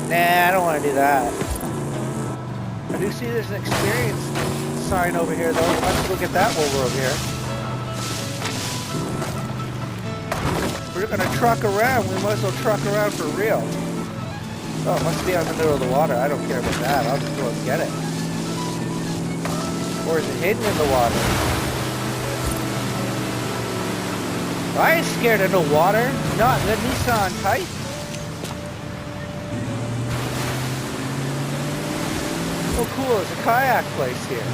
Nah, I don't want to do that. I do see there's an experience sign over here, though. Let's look at that while we're over here. We're gonna truck around. We might as well truck around for real. Oh, it must be out in the middle of the water. I don't care about that. I'll just go and get it. Or is it hidden in the water? I ain't scared of no water. Not the Nissan Titan. Oh, cool. There's a kayak place here.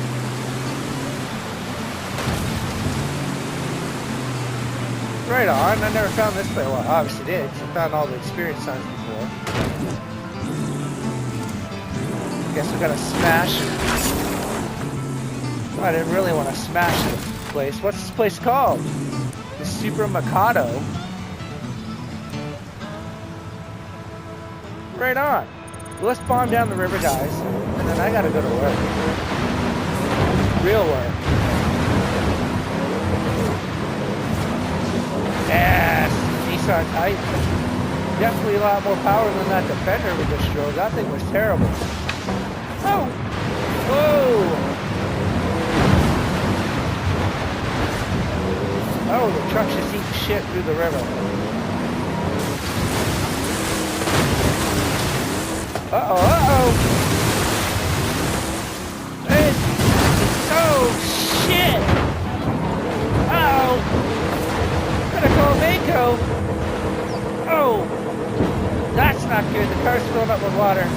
Right on. I never found this place. Well, I obviously did, because I found all the experience signs before. Guess we gotta smash. I didn't really want to smash the place. What's this place called? The Super Mikado. Right on. Well, let's bomb down the river, guys. And then I gotta go to work. Real work. Yes! Nissan Titan. Definitely a lot more power than that Defender we just drove. That thing was terrible. Oh! Whoa! Oh, the truck's just eating shit through the river. Uh-oh, uh-oh! Hey! Oh, shit! Uh-oh! Gotta call Mako! Oh! That's not good. The car's filled up with water.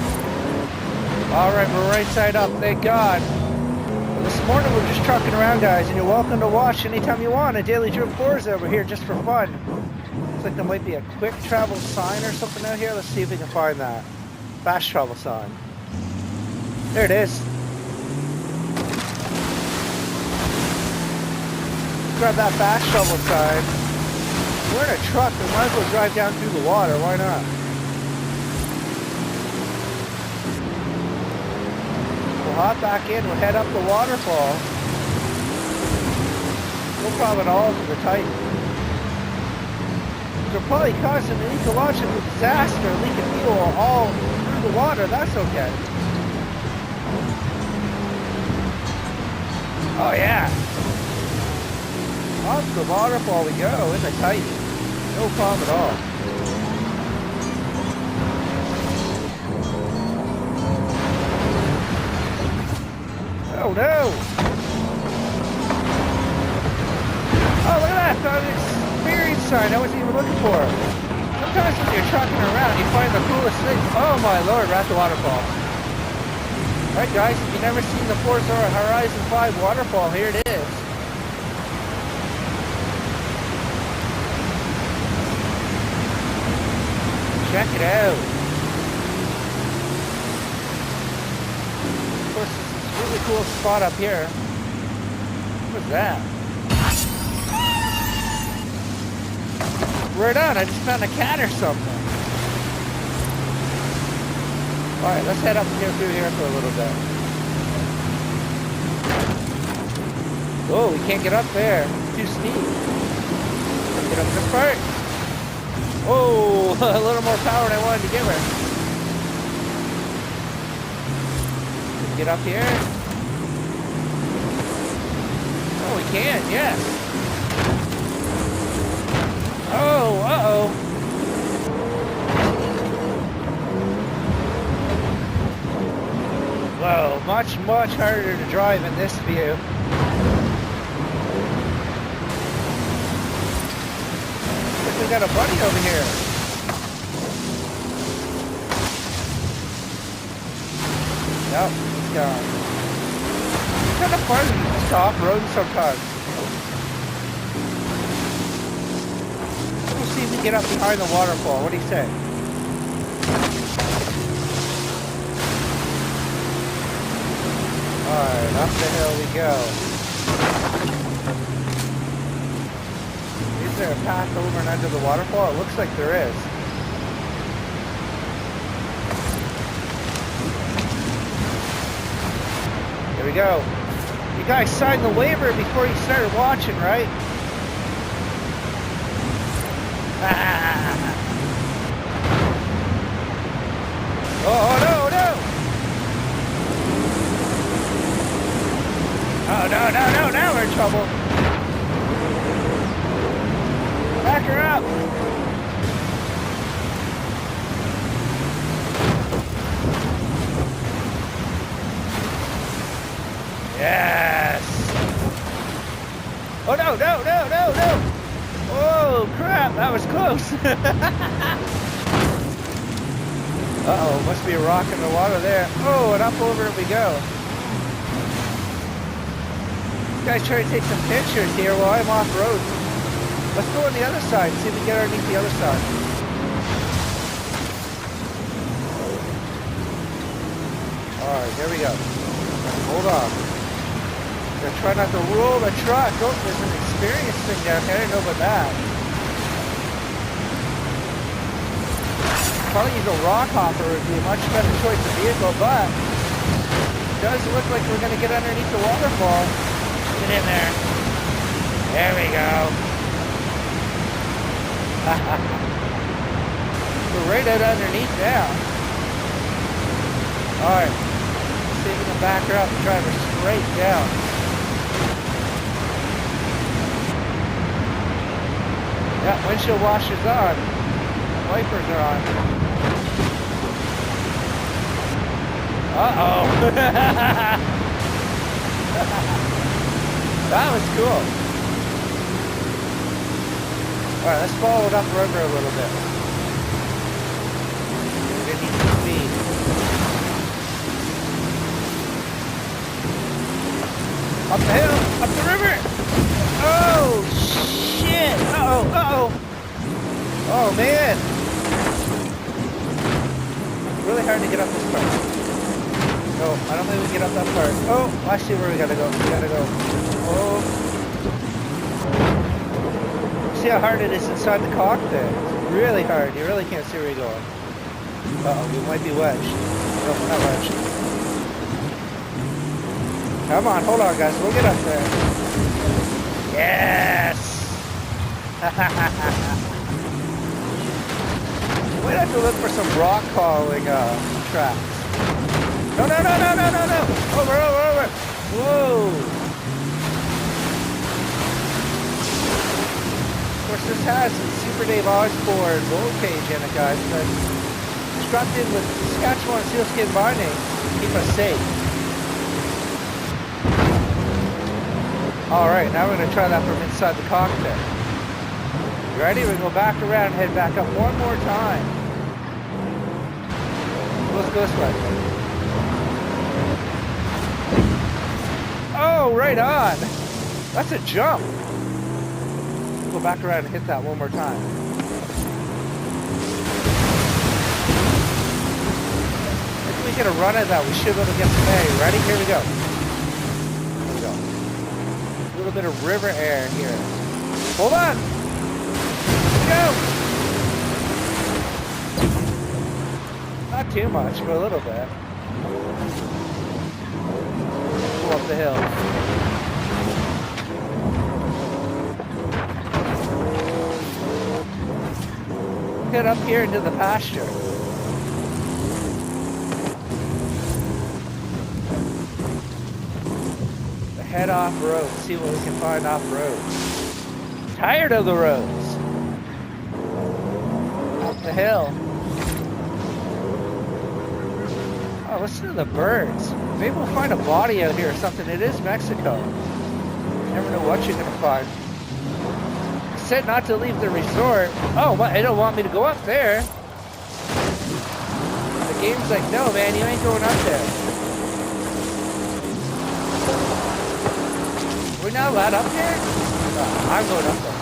Alright, we're right side up, thank God. Well, this morning we're just trucking around, guys, and you're welcome to watch anytime you want. A daily driven Forza over here just for fun. Looks like there might be a quick travel sign or something out here. Let's see if we can find that. Fast travel sign. There it is. Grab that fast travel sign. We're in a truck, we might as well drive down through the water, why not? We'll hop back in, we'll head up the waterfall. No problem at all for the Titan. They're probably causing an ecological disaster, leaking fuel all through the water, that's okay. Oh yeah. Off the waterfall we go in the Titan. No problem at all. Oh no! Oh, look at that! Found an experience sign I wasn't even looking for. Sometimes when you're trucking around, you find the coolest things. Oh my lord, we're at the waterfall. Alright guys, if you've never seen the Forza Horizon 5 waterfall, here it is. Check it out. Of course, this is a really cool spot up here. What was that? Right on, I just found a cat or something. Alright, let's head up here through here for a little bit. Oh, we can't get up there. It's too steep. Let's get up this part. Oh, a little more power than I wanted to give her. Get up here. Oh, we can, yes. Oh, uh-oh. Whoa, much harder to drive in this view. We got a buddy over here. Yep, he's gone. It's kind of fun to stop road sometimes. We'll see if we can get up behind the waterfall. What do you say? Alright, up the hill we go. Is there a path over and under the waterfall? It looks like there is. Here we go. You guys signed the waiver before you started watching, right? Oh, no, no! Oh, no, no, no, now we're in trouble. Back her up. Yes! Oh, no, no, no, no, no! Oh, crap, that was close. Uh-oh, must be a rock in the water there. Oh, and up over we go. You guys try to take some pictures here while I'm off-road. Let's go on the other side, see if we can get underneath the other side. Alright, here we go. Hold on. Gonna try not to roll the truck. Oh, there's an experience thing down here. I didn't know about that. Probably use a rock hopper would be a much better choice of vehicle, but it does look like we're gonna get underneath the waterfall. Get in there. There we go. We're right out underneath now. Alright. See if we can back her up and drive her straight down. Yeah, windshield washers on. Wipers are on. Uh-oh. That was cool. Alright, let's follow it upriver a little bit. We're gonna need some speed. Up the hill, up the river! Oh, shit! Uh-oh, uh-oh! Oh, man! Really hard to get up this part. No, I don't think we can get up that part. Oh, I see where we gotta go. We gotta go. Oh. See how hard it is inside the cockpit? It's really hard. You really can't see where you're going. Uh-oh, we might be wedged. No, we're not wedged. Come on, hold on, guys. We'll get up there. Yes! We'd have to look for some rock crawling tracks. No, no, no, no, no, no, no! Over, over, over! Whoa! Of course, this has a Super Dave Osborne roll cage in it, guys, but constructed with Saskatchewan sealskin binding to keep us safe. Alright, now we're going to try that from inside the cockpit. You ready? We're going to go back around and head back up one more time. Let's go this way. Oh, right on! That's a jump! We'll go back around and hit that one more time. If we get a run at that, we should be able to get some air. Ready? Here we go. Here we go. A little bit of river air here. Hold on! Go! Not too much, but a little bit. Go up the hill. Get up here into the pasture. Head off road, see what we can find off road. Tired of the roads. Up the hill. Oh, listen to the birds. Maybe we'll find a body out here or something. It is Mexico. You never know what you're gonna find. I said not to leave the resort. Oh, what? They don't want me to go up there. The game's like, no, man, you ain't going up there. We're not allowed up here? No, I'm going up there.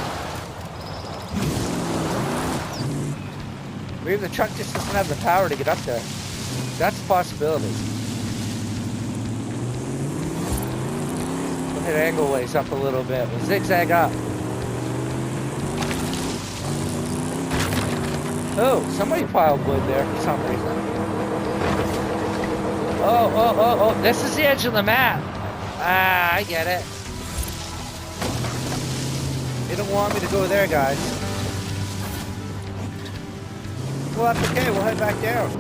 Maybe the truck just doesn't have the power to get up there. That's a possibility. We'll hit angle ways up a little bit. We'll zigzag up. Oh, somebody piled wood there for some reason. Oh, oh, oh, oh. This is the edge of the map. Ah, I get it. They don't want me to go there, guys. Well, that's okay. We'll head back down.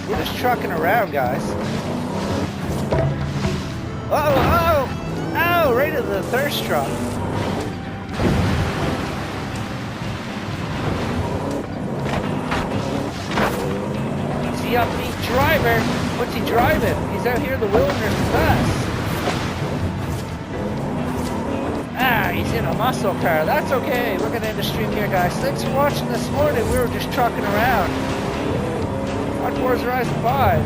We're just trucking around, guys. Oh, right into the thirst truck. He's the upbeat driver. What's he driving? He's out here in the wilderness with us. Ah, he's in a muscle car. That's okay. We're going to end the stream here, guys. Thanks for watching this morning. We were just trucking around on Forza Horizon 5.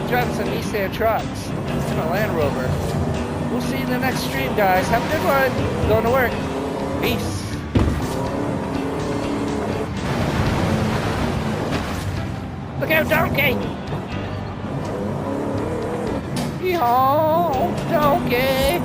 Driving some Nissan trucks in a Land Rover. We'll see you in the next stream, guys. Have a good one. Going to work. Peace. Look out, donkey! Yeehaw, donkey!